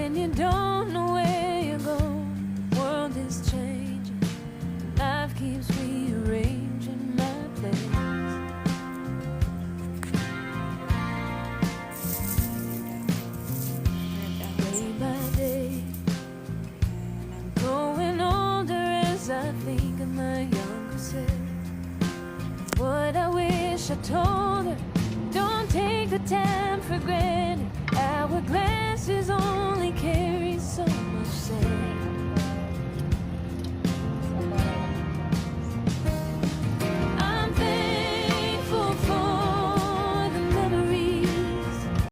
when you don't know where you're going. The world is changing, life keeps rearranging my plans. Day by day, I'm growing older as I think of my younger self. What I wish I told her, don't take the time for granted. Hourglasses only carry so